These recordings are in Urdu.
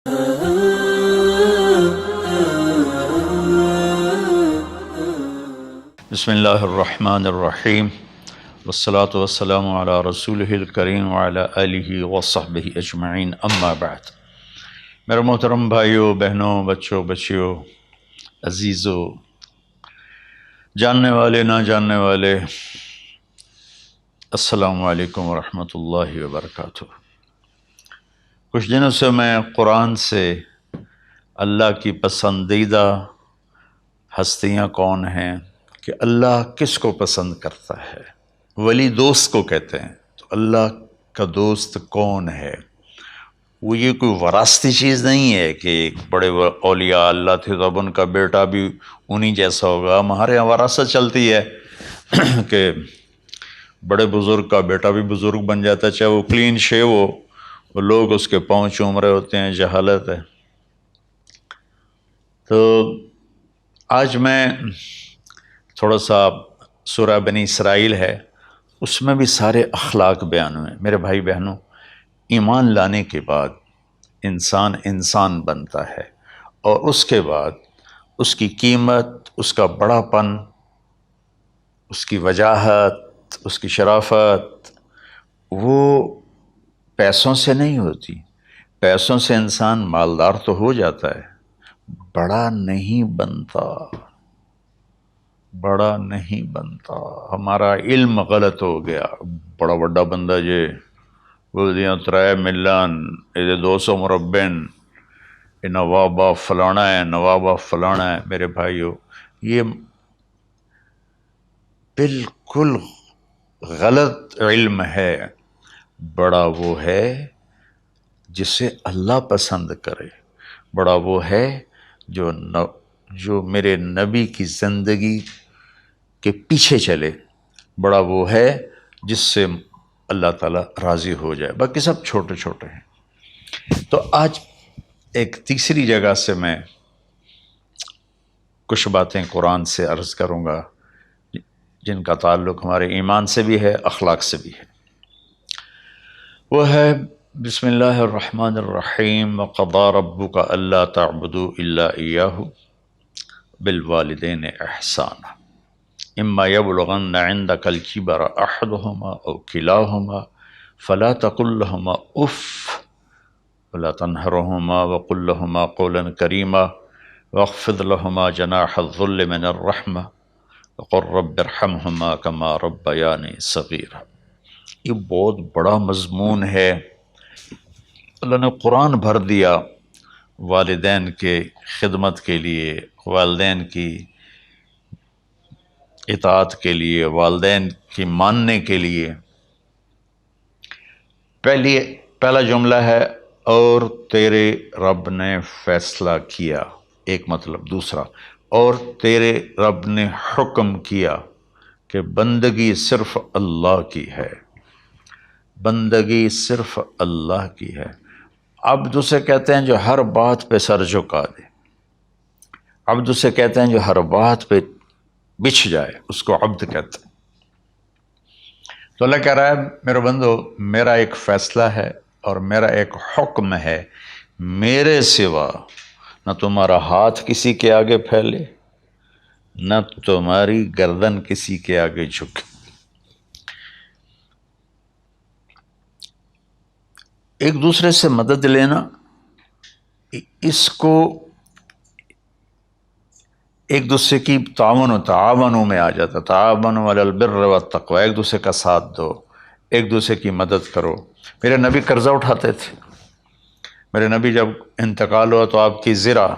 بسم اللہ الرحمن الرحیم والصلاة والسلام علی رسولہ الکریم وعلی آلہ وصحبہ اجمعین، اما بعد۔ میرے محترم بھائیوں، بہنوں، بچوں، بچیوں، عزیزوں، جاننے والے، نہ جاننے والے، السلام علیکم ورحمۃ اللہ وبرکاتہ۔ کچھ دنوں سے میں قرآن سے اللہ کی پسندیدہ ہستیاں کون ہیں، کہ اللہ کس کو پسند کرتا ہے، ولی دوست کو کہتے ہیں۔ تو اللہ کا دوست کون ہے؟ وہ یہ کوئی وراثتی چیز نہیں ہے کہ ایک بڑے اولیاء اللہ تھے تو اب ان کا بیٹا بھی انہی جیسا ہوگا۔ ہمارے یہاں وراثت چلتی ہے کہ بڑے بزرگ کا بیٹا بھی بزرگ بن جاتا ہے، چاہے وہ کلین شیو ہو، وہ لوگ اس کے پاؤں چوم رہے ہوتے ہیں، جہالت ہے۔ تو آج میں تھوڑا سا سورہ بنی اسرائیل ہے، اس میں بھی سارے اخلاق بیان ہوئے۔ میرے بھائی بہنوں، ایمان لانے کے بعد انسان بنتا ہے، اور اس کے بعد اس کی قیمت، اس کا بڑا پن، اس کی وجاہت، اس کی شرافت، وہ پیسوں سے نہیں ہوتی۔ پیسوں سے انسان مالدار تو ہو جاتا ہے، بڑا نہیں بنتا، بڑا نہیں بنتا۔ ہمارا علم غلط ہو گیا۔ بڑا بڑا بندہ جے بولدیاں 3 ملن، یہ 200 مربع، یہ نوابہ فلانا ہے، نوابہ فلانا ہے۔ میرے بھائیو، یہ بالکل غلط علم ہے۔ بڑا وہ ہے جسے اللہ پسند کرے، بڑا وہ ہے جو میرے نبی کی زندگی کے پیچھے چلے، بڑا وہ ہے جس سے اللہ تعالیٰ راضی ہو جائے، باقی سب چھوٹے چھوٹے ہیں۔ تو آج ایک تیسری جگہ سے میں کچھ باتیں قرآن سے عرض کروں گا جن کا تعلق ہمارے ایمان سے بھی ہے، اخلاق سے بھی ہے۔ وہ ہے بسم اللہ الرحمن الرحیم، وَقَضَىٰ رَبُّكَ أَلَّا تَعْبُدُوا إِلَّا إِيَّاهُ بِالْوَالِدَيْنِ إِحْسَانًا إِمَّا يَبْلُغَنَّ عِندَكَ الْكِبَرَ أَحَدُهُمَا أَوْ كِلَاهُمَا فَلَا تَقُل لَّهُمَا أُفٍّ وَلَا تَنْهَرْهُمَا وَقُل لَّهُمَا قَوْلًا كَرِيمًا وَاخْفِضْ لَهُمَا جَنَاحَ الذُّلِّ مِنَ الرَّحْمَةِ وَقُل رَّبِّ ارْحَمْهُمَا كَمَا رَبَّيَانِي صَغِيرًا۔ یہ بہت بڑا مضمون ہے۔ اللہ نے قرآن بھر دیا والدین کے خدمت کے لیے، والدین کی اطاعت کے لیے، والدین کی ماننے کے لیے۔ پہلا جملہ ہے اور تیرے رب نے فیصلہ کیا، ایک مطلب۔ دوسرا، اور تیرے رب نے حکم کیا کہ بندگی صرف اللہ کی ہے، بندگی صرف اللہ کی ہے۔ عبد اسے کہتے ہیں جو ہر بات پہ سر جھکا دے، عبد اسے کہتے ہیں جو ہر بات پہ بچھ جائے، اس کو عبد کہتے ہیں۔ تو اللہ کہہ رہا ہے میرے بندو، میرا ایک فیصلہ ہے اور میرا ایک حکم ہے، میرے سوا نہ تمہارا ہاتھ کسی کے آگے پھیلے، نہ تمہاری گردن کسی کے آگے جھکے۔ ایک دوسرے سے مدد لینا، اس کو ایک دوسرے کی تعاونوں میں آ جاتا، تعاونوا علی البر والتقوی، ایک دوسرے کا ساتھ دو، ایک دوسرے کی مدد کرو۔ میرے نبی قرضہ اٹھاتے تھے۔ میرے نبی جب انتقال ہوا تو آپ کی زرہ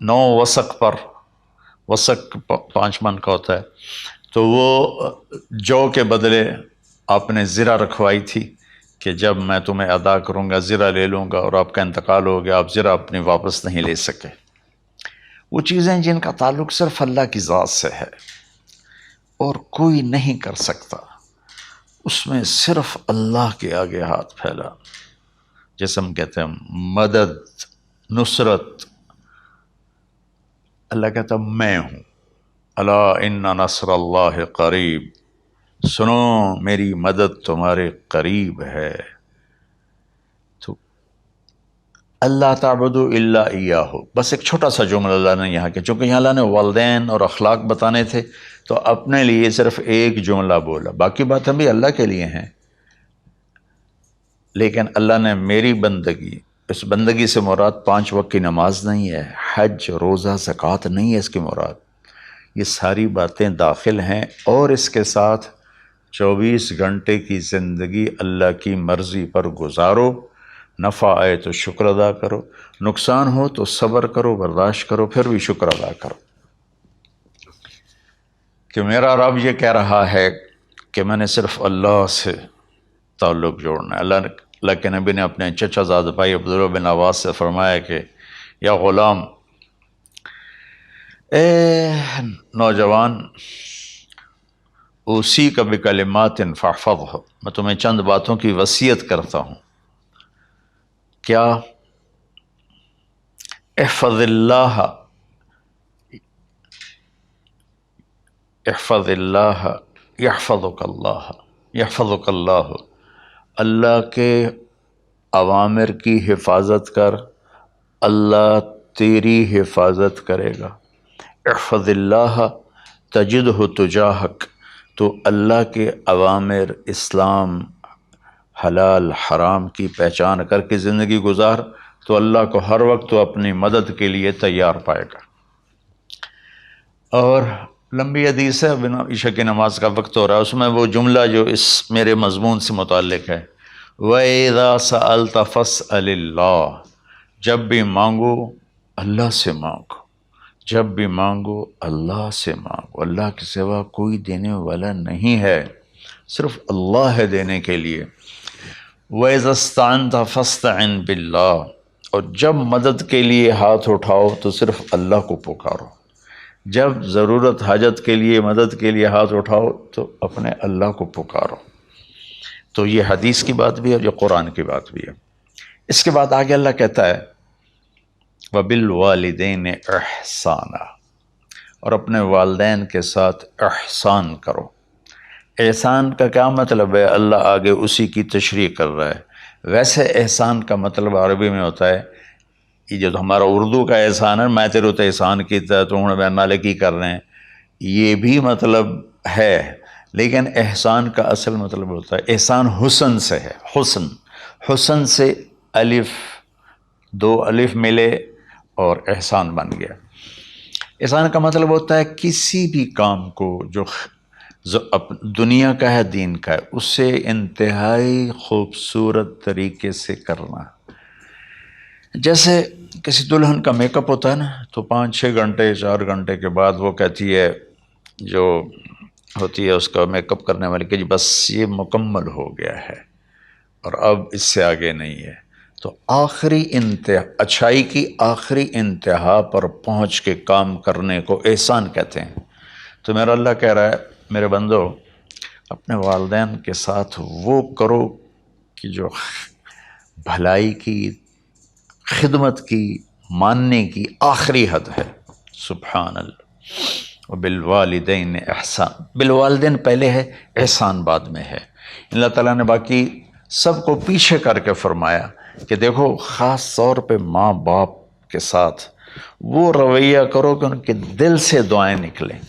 9 وسق پر، وسق 5 من کا ہوتا ہے، تو وہ جو کے بدلے آپ نے زرہ رکھوائی تھی کہ جب میں تمہیں ادا کروں گا زرہ لے لوں گا، اور آپ کا انتقال ہو گیا، آپ زرہ اپنی واپس نہیں لے سکے۔ وہ چیزیں جن کا تعلق صرف اللہ کی ذات سے ہے اور کوئی نہیں کر سکتا، اس میں صرف اللہ کے آگے ہاتھ پھیلا، جیسے ہم کہتے ہیں مدد، نصرت۔ اللہ کہتا میں ہوں، الا ان نصر اللہ قریب، سنو میری مدد تمہارے قریب ہے۔ تو اللہ تعبدوا الا ایاہ، بس ایک چھوٹا سا جملہ اللہ نے یہاں کیا، چونکہ یہاں اللہ نے والدین اور اخلاق بتانے تھے تو اپنے لیے صرف ایک جملہ بولا، باقی باتیں بھی اللہ کے لیے ہیں، لیکن اللہ نے میری بندگی، اس بندگی سے مراد 5 وقت کی نماز نہیں ہے، حج، روزہ، زکوٰۃ نہیں ہے اس کی مراد، یہ ساری باتیں داخل ہیں، اور اس کے ساتھ 24 گھنٹے کی زندگی اللہ کی مرضی پر گزارو، نفع آئے تو شکر ادا کرو، نقصان ہو تو صبر کرو، برداشت کرو، پھر بھی شکر ادا کرو، کہ میرا رب یہ کہہ رہا ہے کہ میں نے صرف اللہ سے تعلق جوڑنا ہے۔ اللہ کے نبی نے اپنے چچا زاد بھائی عبداللہ بن عباس سے فرمایا کہ یا غلام، اے نوجوان، اوصیک بکلمات فاحفظہ، میں تمہیں چند باتوں کی وصیت کرتا ہوں، کیا؟ احفظ اللہ، احفظ اللہ یحفظک اللہ، یحفظک اللہ، اللہ کے اوامر کی حفاظت کر، اللہ تیری حفاظت کرے گا۔ احفظ اللہ تجدہ تجاہک، تو اللہ کے اوامر، اسلام، حلال حرام کی پہچان کر کے زندگی گزار تو اللہ کو ہر وقت تو اپنی مدد کے لیے تیار پائے گا۔ اور لمبی حدیث ہے، بنا عشاء کی نماز کا وقت ہو رہا ہے، اس میں وہ جملہ جو اس میرے مضمون سے متعلق ہے، وَإِذَا سَأَلْتَ فَاسْأَلِ اللَّهِ، جب بھی مانگو اللہ سے مانگو، جب بھی مانگو اللہ سے مانگو، اللہ کے سوا کوئی دینے والا نہیں ہے، صرف اللہ ہے دینے کے لیے۔ وَإِذَا اسْتَعَنْتَ فَاسْتَعِنْ بِاللَّهِ، اور جب مدد کے لیے ہاتھ اٹھاؤ تو صرف اللہ کو پکارو، جب ضرورت حاجت کے لیے، مدد کے لیے ہاتھ اٹھاؤ تو اپنے اللہ کو پکارو۔ تو یہ حدیث کی بات بھی ہے اور یہ قرآن کی بات بھی ہے۔ اس کے بعد آگے اللہ کہتا ہے وَبِالْوَالِدَيْنِ إِحْسَانًا، اور اپنے والدین کے ساتھ احسان کرو۔ احسان کا کیا مطلب ہے؟ اللہ آگے اسی کی تشریح کر رہا ہے۔ ویسے احسان کا مطلب عربی میں ہوتا ہے، یہ جو ہمارا اردو کا احسان ہے، میں تیرے تو احسان کیتا ہے تو ہوں میں نالے کی کر رہے ہیں، یہ بھی مطلب ہے، لیکن احسان کا اصل مطلب ہوتا ہے، احسان حسن سے ہے، حسن، حسن سے الف، 2 الف ملے اور احسان بن گیا۔ احسان کا مطلب ہوتا ہے کسی بھی کام کو جو دنیا کا ہے، دین کا ہے، اسے انتہائی خوبصورت طریقے سے کرنا۔ جیسے کسی دلہن کا میک اپ ہوتا ہے نا، تو 5-6 گھنٹے 4 گھنٹے کے بعد وہ کہتی ہے، جو ہوتی ہے اس کا میک اپ کرنے والی، کہ جی بس یہ مکمل ہو گیا ہے اور اب اس سے آگے نہیں ہے۔ تو آخری انتہا، اچھائی کی آخری انتہا پر پہنچ کے کام کرنے کو احسان کہتے ہیں۔ تو میرا اللہ کہہ رہا ہے میرے بندو، اپنے والدین کے ساتھ وہ کرو کہ جو بھلائی کی، خدمت کی، ماننے کی آخری حد ہے۔ سبحان اللہ۔ وبالوالدین احسان، بالوالدین پہلے ہے، احسان بعد میں ہے۔ اللہ تعالیٰ نے باقی سب کو پیچھے کر کے فرمایا کہ دیکھو خاص طور پہ ماں باپ کے ساتھ وہ رویہ کرو کہ ان کے دل سے دعائیں نکلیں۔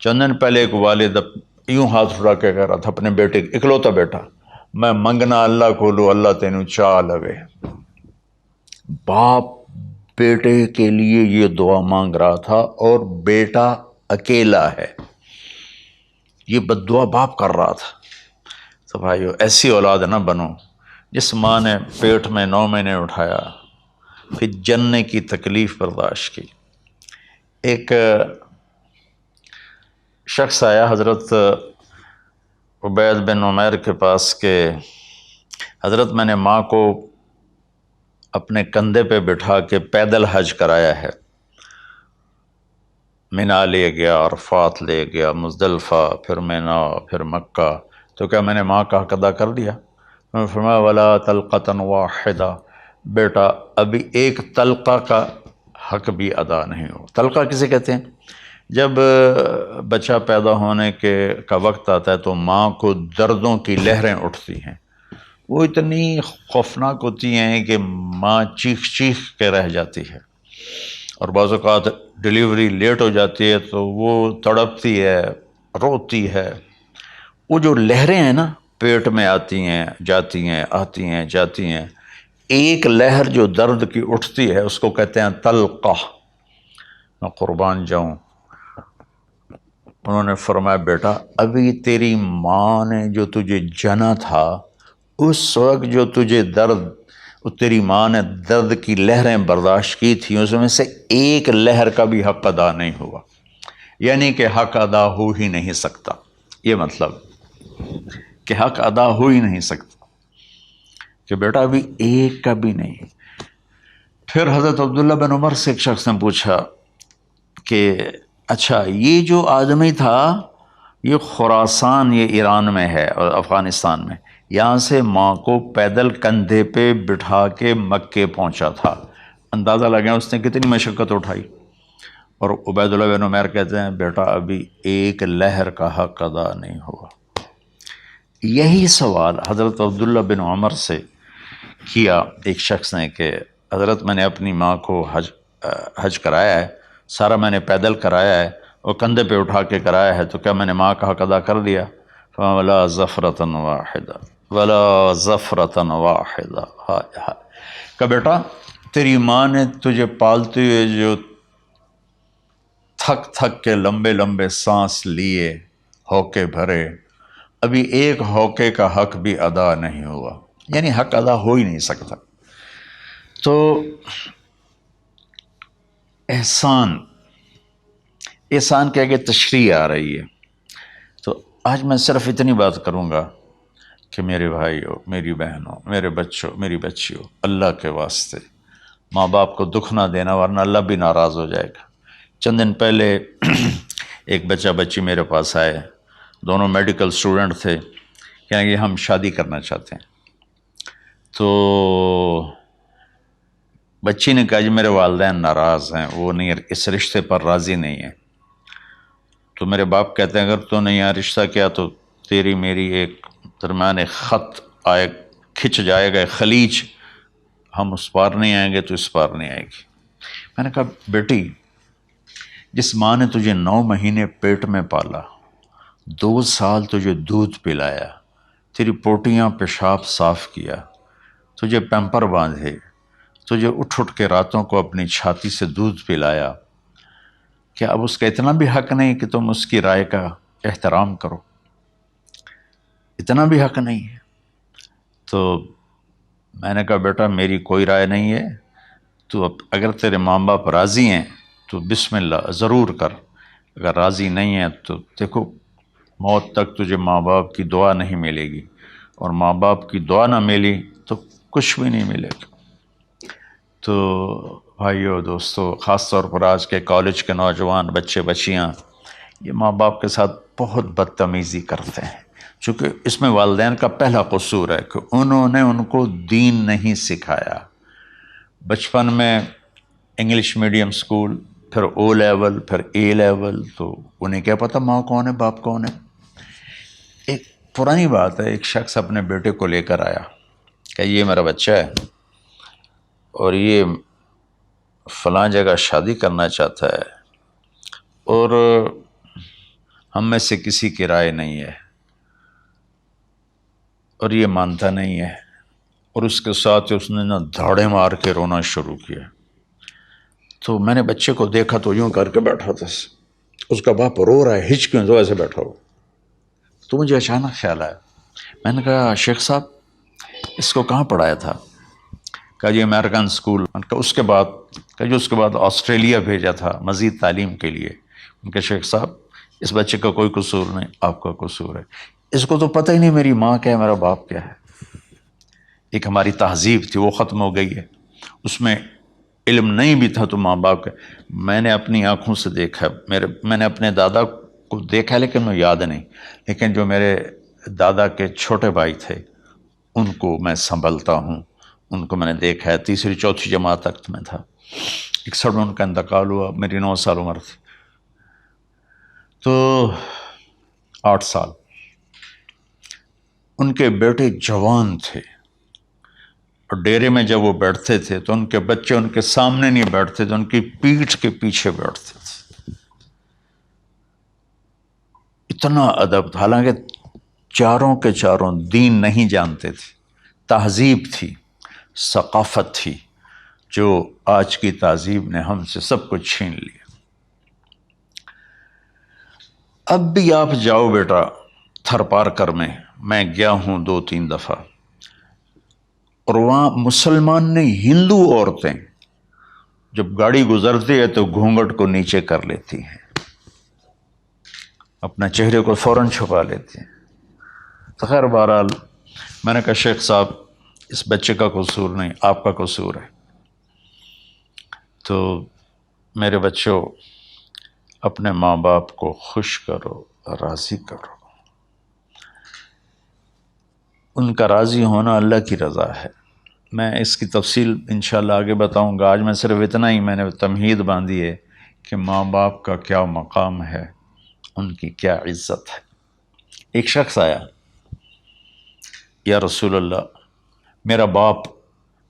چند دن پہلے ایک والد یوں ہاتھ اٹھا کے کہہ رہا تھا اپنے بیٹے، اکلوتا بیٹا، میں منگنا اللہ کھولو، اللہ تینوں چاہ لوے۔ باپ بیٹے کے لیے یہ دعا مانگ رہا تھا اور بیٹا اکیلا ہے، یہ بد دعا باپ کر رہا تھا۔ تو بھائیو ایسی اولاد نہ بنو جس ماں نے پیٹ میں 9 مہینے اٹھایا، پھر جننے کی تکلیف برداشت کی۔ ایک شخص آیا حضرت عبید بن عمیر کے پاس کہ حضرت میں نے ماں کو اپنے کندھے پہ بٹھا کے پیدل حج کرایا ہے، مینا لے گیا، عرفات لے گیا، مزدلفہ، پھر مینا، پھر مکہ، تو کیا میں نے ماں کا حق ادا کر دیا؟ میں نے فرمایا ولا طلقۃ واحدہ، بیٹا ابھی ایک طلقہ کا حق بھی ادا نہیں ہو۔ طلقہ کسے کہتے ہیں؟ جب بچہ پیدا ہونے کا وقت آتا ہے تو ماں کو دردوں کی لہریں اٹھتی ہیں، وہ اتنی خوفناک ہوتی ہیں کہ ماں چیخ چیخ کے رہ جاتی ہے، اور بعض اوقات ڈلیوری لیٹ ہو جاتی ہے تو وہ تڑپتی ہے، روتی ہے۔ وہ جو لہریں ہیں نا پیٹ میں آتی ہیں جاتی ہیں، آتی ہیں جاتی ہیں، ایک لہر جو درد کی اٹھتی ہے اس کو کہتے ہیں طلقہ۔ میں قربان جاؤں، انہوں نے فرمایا بیٹا ابھی تیری ماں نے جو تجھے جنا تھا اس وقت جو تجھے درد، تیری ماں نے درد کی لہریں برداشت کی تھیں، اس میں سے ایک لہر کا بھی حق ادا نہیں ہوا، یعنی کہ حق ادا ہو ہی نہیں سکتا۔ یہ مطلب کہ حق ادا ہو ہی نہیں سکتا، کہ بیٹا ابھی ایک کا بھی نہیں۔ پھر حضرت عبداللہ بن عمر سے ایک شخص نے پوچھا کہ اچھا یہ جو آدمی تھا یہ خراسان، یہ ایران میں ہے اور افغانستان میں، یہاں سے ماں کو پیدل کندھے پہ بٹھا کے مکے پہنچا تھا، اندازہ لگا اس نے کتنی مشقت اٹھائی۔ اور عبید اللہ بن عمیر کہتے ہیں بیٹا ابھی ایک لہر کا حق ادا نہیں ہوا۔ یہی سوال حضرت عبداللہ بن عمر سے کیا ایک شخص نے کہ حضرت میں نے اپنی ماں کو حج کرایا ہے، سارا میں نے پیدل کرایا ہے اور کندھے پہ اٹھا کے کرایا ہے، تو کیا میں نے ماں کا حق ادا کر دیا؟ ولا ظفرۃ واحدہ ولا ظفرۃ واحدہ۔ ہائے ہائے، کہ بیٹا تیری ماں نے تجھے پالتے ہوئے جو تھک تھک کے لمبے لمبے سانس لیے، ہوکے بھرے، ابھی ایک ہوکے کا حق بھی ادا نہیں ہوا، یعنی حق ادا ہو ہی نہیں سکتا۔ تو احسان کے آگے تشریح آ رہی ہے۔ تو آج میں صرف اتنی بات کروں گا کہ میرے بھائیوں، میری بہنوں، میرے بچوں، میری بچیوں، اللہ کے واسطے ماں باپ کو دکھ نہ دینا ورنہ اللہ بھی ناراض ہو جائے گا۔ چند دن پہلے ایک بچہ بچی میرے پاس آئے، دونوں میڈیکل اسٹوڈنٹ تھے، کہیں کہ ہم شادی کرنا چاہتے ہیں۔ تو بچی نے کہا جی میرے والدین ناراض ہیں، وہ نہیں، اس رشتے پر راضی نہیں ہیں۔ تو میرے باپ کہتے ہیں اگر تو نے یہاں رشتہ کیا تو تیری میری ایک درمیان ایک خط آئے، کھچ جائے گا، ایک خلیج، ہم اس پار نہیں آئیں گے تو اس پار نہیں آئے گی۔ میں نے کہا بیٹی جس ماں نے تجھے 9 مہینے پیٹ میں پالا، 2 سال تجھے دودھ پلایا، تیری پوٹیاں پیشاب صاف کیا، تجھے پیمپر باندھے، تجھے اٹھ اٹھ کے راتوں کو اپنی چھاتی سے دودھ پلایا، کیا اب اس کا اتنا بھی حق نہیں کہ تم اس کی رائے کا احترام کرو؟ اتنا بھی حق نہیں ہے؟ تو میں نے کہا بیٹا میری کوئی رائے نہیں ہے، تو اگر تیرے ماں باپ راضی ہیں تو بسم اللہ ضرور کر، اگر راضی نہیں ہیں تو دیکھو موت تک تجھے ماں باپ کی دعا نہیں ملے گی، اور ماں باپ کی دعا نہ ملی تو کچھ بھی نہیں ملے گا۔ تو بھائیو دوستو، خاص طور پر آج کے کالج کے نوجوان بچے بچیاں یہ ماں باپ کے ساتھ بہت بدتمیزی کرتے ہیں، چونکہ اس میں والدین کا پہلا قصور ہے کہ انہوں نے ان کو دین نہیں سکھایا۔ بچپن میں انگلش میڈیم سکول، پھر او لیول، پھر اے لیول، تو انہیں کیا پتہ ماں کون ہے باپ کون ہے۔ ایک پرانی بات ہے، ایک شخص اپنے بیٹے کو لے کر آیا کہ یہ میرا بچہ ہے اور یہ فلاں جگہ شادی کرنا چاہتا ہے اور ہم میں سے کسی کی رائے نہیں ہے اور یہ مانتا نہیں ہے، اور اس کے ساتھ اس نے نا دھاڑے مار کے رونا شروع کیا۔ تو میں نے بچے کو دیکھا تو یوں کر کے بیٹھا تھا، اس کا باپ رو رہا ہے، ہچ کیوں تو ایسے بیٹھا ہو۔ تو مجھے اچانک خیال آیا، میں نے کہا شیخ صاحب اس کو کہاں پڑھایا تھا؟ کہا جی امریکن اسکول۔ میں نے کہا اس کے بعد؟ کہا جی اس کے بعد آسٹریلیا بھیجا تھا مزید تعلیم کے لیے۔ ان کے شیخ صاحب اس بچے کا کوئی قصور نہیں، آپ کا قصور ہے، اس کو تو پتہ ہی نہیں میری ماں کیا ہے میرا باپ کیا ہے۔ ایک ہماری تہذیب تھی وہ ختم ہو گئی ہے، اس میں علم نہیں بھی تھا تو ماں باپ کا۔ میں نے اپنی آنکھوں سے دیکھا، میں نے اپنے دادا کو دیکھا لیکن میں یاد نہیں، لیکن جو میرے دادا کے چھوٹے بھائی تھے ان کو میں سنبھلتا ہوں، ان کو میں نے دیکھا ہے، 3ری 4تھی جماعت تک میں تھا، 61 میں ان کا انتقال ہوا، میری 9 سال عمر تھی۔ تو 8 سال ان کے بیٹے جوان تھے، اور ڈیرے میں جب وہ بیٹھتے تھے تو ان کے بچے ان کے سامنے نہیں بیٹھتے تھے، ان کی پیٹھ کے پیچھے بیٹھتے تھے. اتنا ادب تھا، حالانکہ چاروں کے چاروں دین نہیں جانتے تھے. تہذیب تھی، ثقافت تھی، جو آج کی تہذیب نے ہم سے سب کچھ چھین لیا. اب بھی آپ جاؤ بیٹا تھر پارکر میں گیا ہوں 2-3 دفعہ، اور وہاں مسلمان نہیں ہندو عورتیں جب گاڑی گزرتی ہے تو گھونگھٹ کو نیچے کر لیتی ہیں، اپنا چہرے کو فوراً چھپا لیتی ہیں. تو خیر بہرحال میں نے کہا شیخ صاحب اس بچے کا قصور نہیں، آپ کا قصور ہے. تو میرے بچوں، اپنے ماں باپ کو خوش کرو، راضی کرو. ان کا راضی ہونا اللہ کی رضا ہے. میں اس کی تفصیل انشاءاللہ آگے بتاؤں گا. آج میں صرف اتنا ہی میں نے تمہید باندھی ہے کہ ماں باپ کا کیا مقام ہے، ان کی کیا عزت ہے. ایک شخص آیا، یا رسول اللہ میرا باپ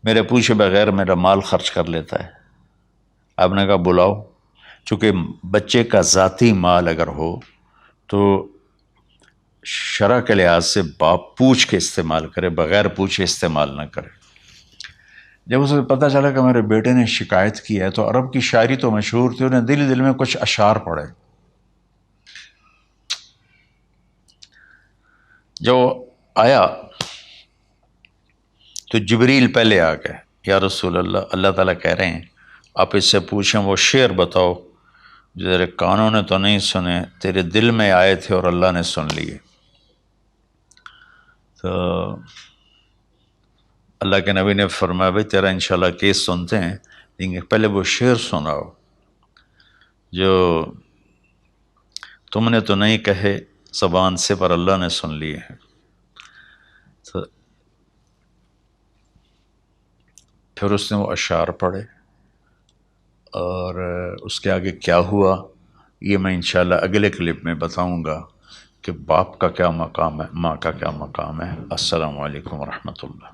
میرے پوچھے بغیر میرا مال خرچ کر لیتا ہے. آپ نے کہا بلاؤ. چونکہ بچے کا ذاتی مال اگر ہو تو شرع کے لحاظ سے باپ پوچھ کے استعمال کرے، بغیر پوچھے استعمال نہ کرے. جب اسے پتہ چلا کہ میرے بیٹے نے شکایت کی ہے تو عرب کی شاعری تو مشہور تھی، انہیں دل دل میں کچھ اشعار پڑھے. جو آیا تو جبریل پہلے آ گئے، یا رسول اللہ اللہ تعالیٰ کہہ رہے ہیں آپ اس سے پوچھیں وہ شعر بتاؤ جو تیرے کانوں نے تو نہیں سنے، تیرے دل میں آئے تھے اور اللہ نے سن لیے. تو اللہ کے نبی نے فرمایا بھائی تیرا انشاءاللہ کیس سنتے ہیں، لیکن پہلے وہ شعر سناؤ جو تم نے تو نہیں کہے زبان سے پر اللہ نے سن لیے ہیں. تو پھر اس نے وہ اشعار پڑھے، اور اس کے آگے کیا ہوا یہ میں انشاءاللہ اگلے کلپ میں بتاؤں گا کہ باپ کا کیا مقام ہے، ماں کا کیا مقام ہے. السلام علیکم ورحمۃ اللہ.